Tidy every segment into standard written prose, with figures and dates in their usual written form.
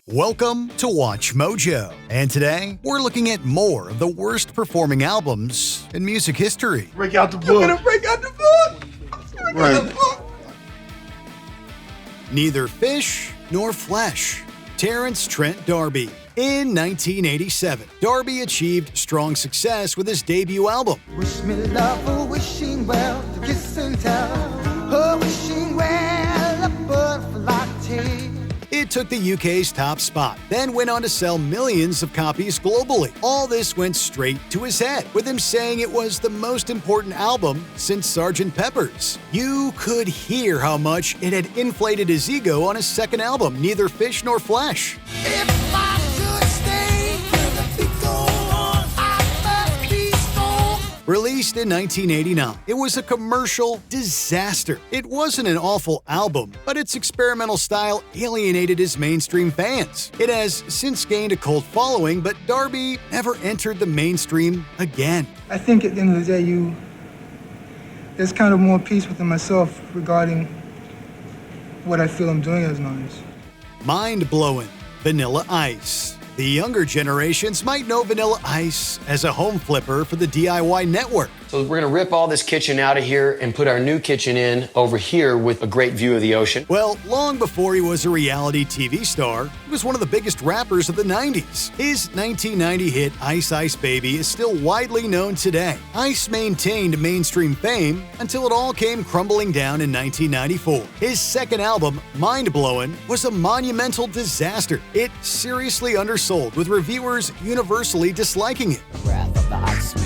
Welcome to Watch Mojo, and today we're looking at more of the worst performing albums in music history. Break out the book. You're gonna break out the book. Right. Neither Fish Nor Flesh. Terence Trent D'Arby. In 1987, D'Arby achieved strong success with his debut album. Wish me love, oh, wishing well, to kiss and tell, oh, wishing well, a butterfly tea. It took the UK's top spot, then went on to sell millions of copies globally. All this went straight to his head, with him saying it was the most important album since Sgt. Pepper's. You could hear how much it had inflated his ego on his second album, Neither Fish Nor Flesh. If I should stay, the beat go on, I must be strong. Released in 1989, it was a commercial disaster. It wasn't an awful album, but its experimental style alienated his mainstream fans. It has since gained a cult following, but D'Arby never entered the mainstream again. I think at the end of the day, there's kind of more peace within myself regarding what I feel I'm doing as an artist. Mindblowing Vanilla Ice. The younger generations might know Vanilla Ice as a home flipper for the DIY network. So we're gonna rip all this kitchen out of here and put our new kitchen in over here with a great view of the ocean. Well, long before he was a reality TV star, he was one of the biggest rappers of the 90s. His 1990 hit Ice Ice Baby is still widely known today. Ice maintained mainstream fame until it all came crumbling down in 1994. His second album, Mindblowing, was a monumental disaster. It seriously undersold, with reviewers universally disliking it. Wrath of the Iceman.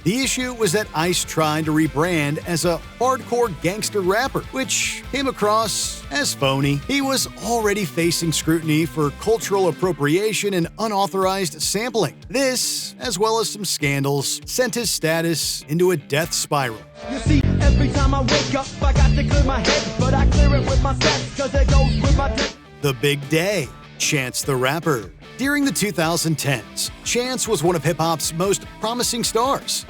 The issue was that Ice tried to rebrand as a hardcore gangster rapper, which came across as phony. He was already facing scrutiny for cultural appropriation and unauthorized sampling. This, as well as some scandals, sent his status into a death spiral. You see, every time I wake up, I got to clear my head, but I clear it with my steps, cause it goes with my day. The Big Day. Chance the Rapper. During the 2010s, Chance was one of hip-hop's most promising stars.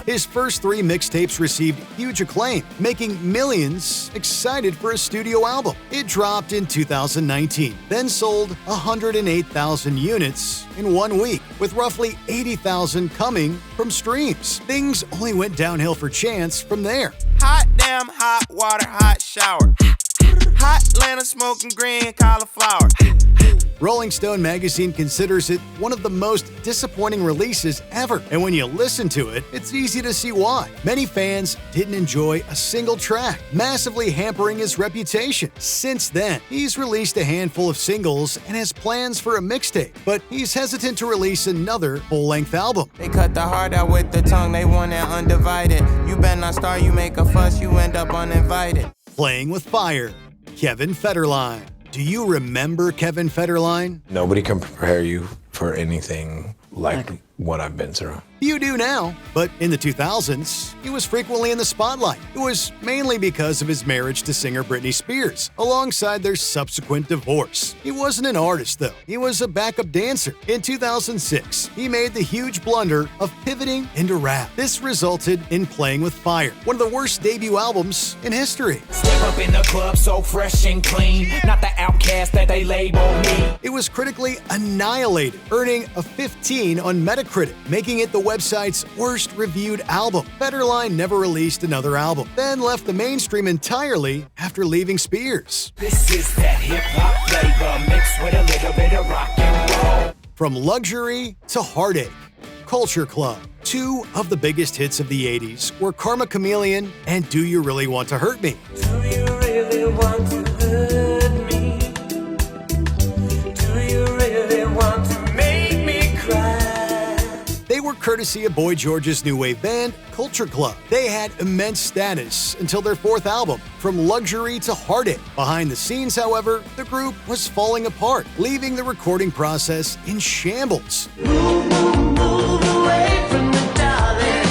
His first three mixtapes received huge acclaim, making millions excited for a studio album. It dropped in 2019, then sold 108,000 units in 1 week, with roughly 80,000 coming from streams. Things only went downhill for Chance from there. Hot damn, hot water, hot shower. Hot Atlanta smoking green cauliflower. Rolling Stone magazine considers it one of the most disappointing releases ever, and when you listen to it, it's easy to see why. Many fans didn't enjoy a single track, massively hampering his reputation. Since then, he's released a handful of singles and has plans for a mixtape, but he's hesitant to release another full-length album. They cut the heart out with the tongue, they want it undivided. You better not start, you make a fuss, you end up uninvited. Playing with Fire. Kevin Federline. Do you remember Kevin Federline? Nobody can prepare you for anything like what I've been through. You do now, but in the 2000s, he was frequently in the spotlight. It was mainly because of his marriage to singer Britney Spears, alongside their subsequent divorce. He wasn't an artist, though. He was a backup dancer. In 2006, he made the huge blunder of pivoting into rap. This resulted in Playing with Fire, one of the worst debut albums in history. Step up in the club so fresh and clean, not the outcast that they label me. It was critically annihilated, earning a 15 on Metacritic, making it the website's worst reviewed album. Federline never released another album, then left the mainstream entirely after leaving Spears. This is that hip-hop flavor mixed with a little bit of rock and roll. From Luxury to Heartache, Culture Club. Two of the biggest hits of the 80s were Karma Chameleon and Do You Really Want to Hurt Me? Do you really want to hurt me? Do you really want to make me cry? They were courtesy of Boy George's new wave band, Culture Club. They had immense status until their fourth album, From Luxury to Heartache. Behind the scenes, however, the group was falling apart, leaving the recording process in shambles. Move away from me, darling.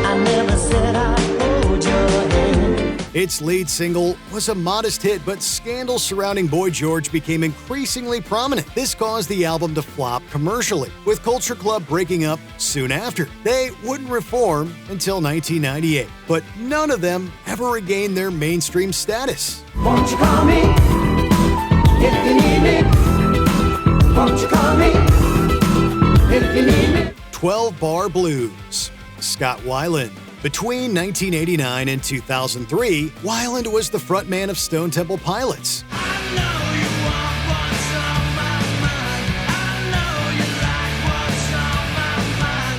I never said I'd hold your hand. Its lead single was a modest hit, but scandal surrounding Boy George became increasingly prominent. This caused the album to flop commercially, with Culture Club breaking up soon after. They wouldn't reform until 1998, but none of them ever regained their mainstream status. Won't you call me if you need me? Won't you call me if you need me? 12-Bar Blues, Scott Weiland. Between 1989 and 2003, Weiland was the frontman of Stone Temple Pilots.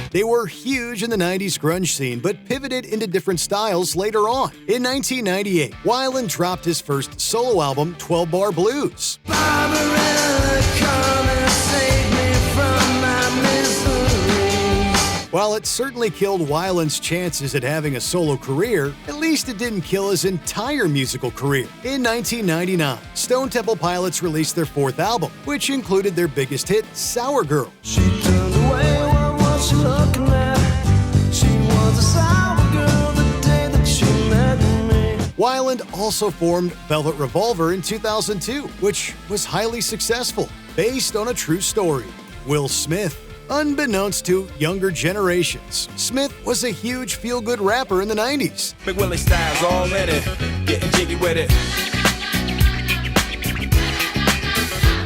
They were huge in the 90s grunge scene, but pivoted into different styles later on. In 1998, Weiland dropped his first solo album, 12-Bar Blues. While it certainly killed Weiland's chances at having a solo career, at least it didn't kill his entire musical career. In 1999, Stone Temple Pilots released their fourth album, which included their biggest hit, Sour Girl. She turned away, what was she looking at? She was a sour girl the day that she met me. Weiland also formed Velvet Revolver in 2002, which was highly successful, based on a true story. Will Smith. Unbeknownst to younger generations, Smith was a huge feel-good rapper in the 90s. Big Willie style's already getting jiggy with it.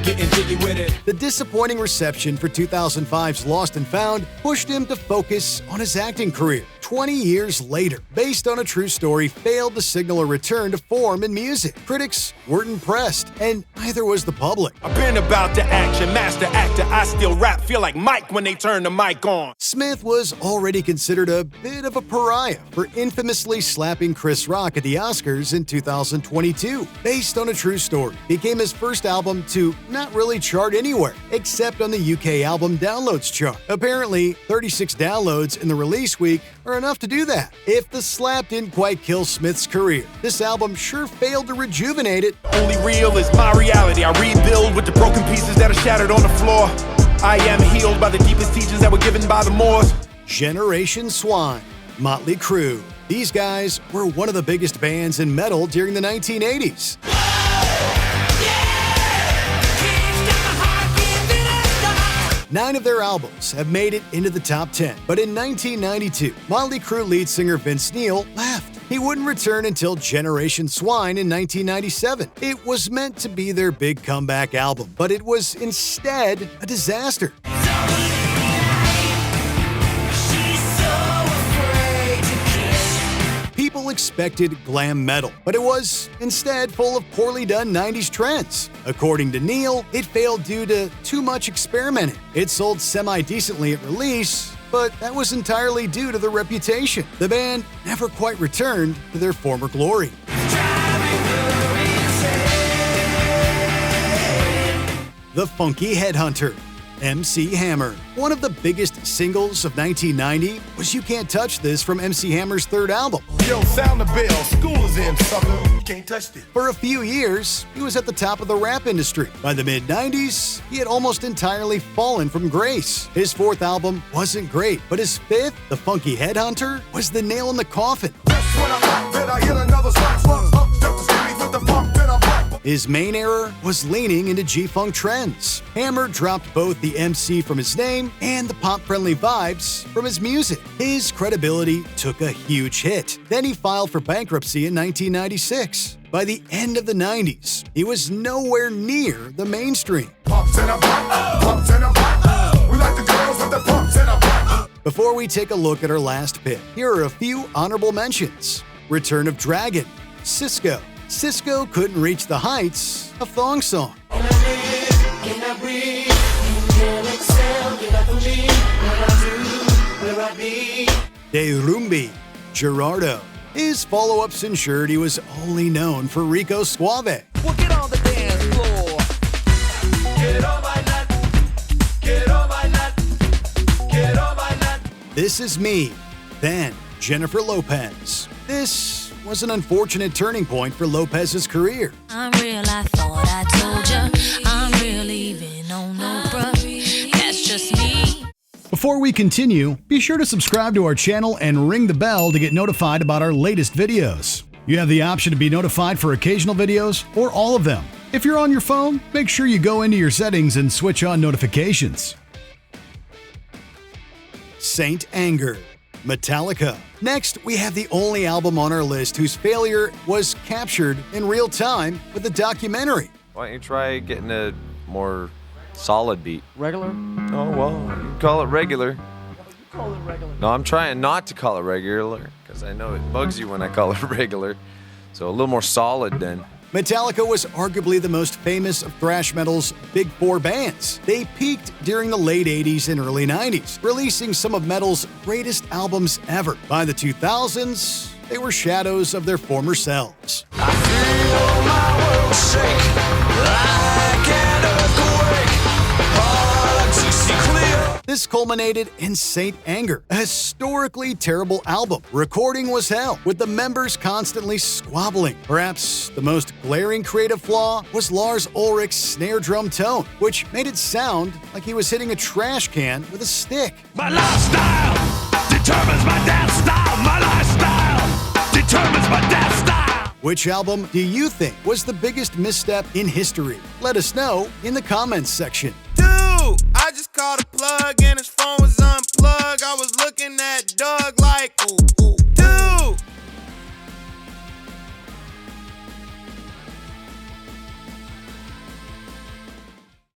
Getting jiggy with it. The disappointing reception for 2005's Lost and Found pushed him to focus on his acting career. 20 years later, based on a true story, failed to signal a return to form in music. Critics weren't impressed, and neither was the public. I've been about the action, master actor. I still rap, feel like Mike when they turn the mic on. Smith was already considered a bit of a pariah for infamously slapping Chris Rock at the Oscars in 2022. Based on a true story, became his first album to not really chart anywhere, except on the UK album downloads chart. Apparently, 36 downloads in the release week are enough to do that. If the slap didn't quite kill Smith's career, this album sure failed to rejuvenate it. Only real is my reality. I rebuild with the broken pieces that are shattered on the floor. I am healed by the deepest teachings that were given by the Moors. Generation Swine, Motley Crue. These guys were one of the biggest bands in metal during the 1980s. Nine of their albums have made it into the top 10, but in 1992, Motley Crue lead singer Vince Neil left. He wouldn't return until Generation Swine in 1997. It was meant to be their big comeback album, but it was instead a disaster. People expected glam metal, but it was instead full of poorly done 90s trends. According to Neil, it failed due to too much experimenting. It sold semi-decently at release, but that was entirely due to the reputation. The band never quite returned to their former glory. The Funky Headhunter, MC Hammer. One of the biggest singles of 1990 was You Can't Touch This from MC Hammer's third album. Yo, sound the bell. School is in, sucker. You can't touch this. For a few years, he was at the top of the rap industry. By the mid-90s, he had almost entirely fallen from grace. His fourth album wasn't great, but his fifth, The Funky Headhunter, was the nail in the coffin. His main error was leaning into G-Funk trends. Hammer dropped both the MC from his name and the pop-friendly vibes from his music. His credibility took a huge hit. Then he filed for bankruptcy in 1996. By the end of the 90s, he was nowhere near the mainstream. Before we take a look at our last pick, here are a few honorable mentions. Return of Dragon, Cisco. Cisco couldn't reach the heights of Thong Song. Derumbi, Gerardo. His follow-up Sincerity was only known for Rico Suave. Well, get on the dance floor. Get on my nut. Get on my nut. Get on my nut. This Is Me. Then Jennifer Lopez. This was an unfortunate turning point for Lopez's career. I'm real, I thought I told ya. I'm real, even on no bruh. That's just me. Before we continue, be sure to subscribe to our channel and ring the bell to get notified about our latest videos. You have the option to be notified for occasional videos or all of them. If you're on your phone, make sure you go into your settings and switch on notifications. Saint Anger, Metallica. Next, we have the only album on our list whose failure was captured in real time with a documentary. Why don't you try getting a more solid beat? Regular? Oh, well, you can call it regular. You call it regular. No, I'm trying not to call it regular because I know it bugs you when I call it regular. So a little more solid then. Metallica was arguably the most famous of thrash metal's big four bands. They peaked during the late 80s and early 90s, releasing some of metal's greatest albums ever. By the 2000s, they were shadows of their former selves. I feel my world shake like an earthquake. Hard to see clear. This culminated in Saint Anger, a historically terrible album. Recording was hell, with the members constantly squabbling. Perhaps the most glaring creative flaw was Lars Ulrich's snare drum tone, which made it sound like he was hitting a trash can with a stick. My lifestyle determines my dance style. My lifestyle determines my dance style. Which album do you think was the biggest misstep in history? Let us know in the comments section.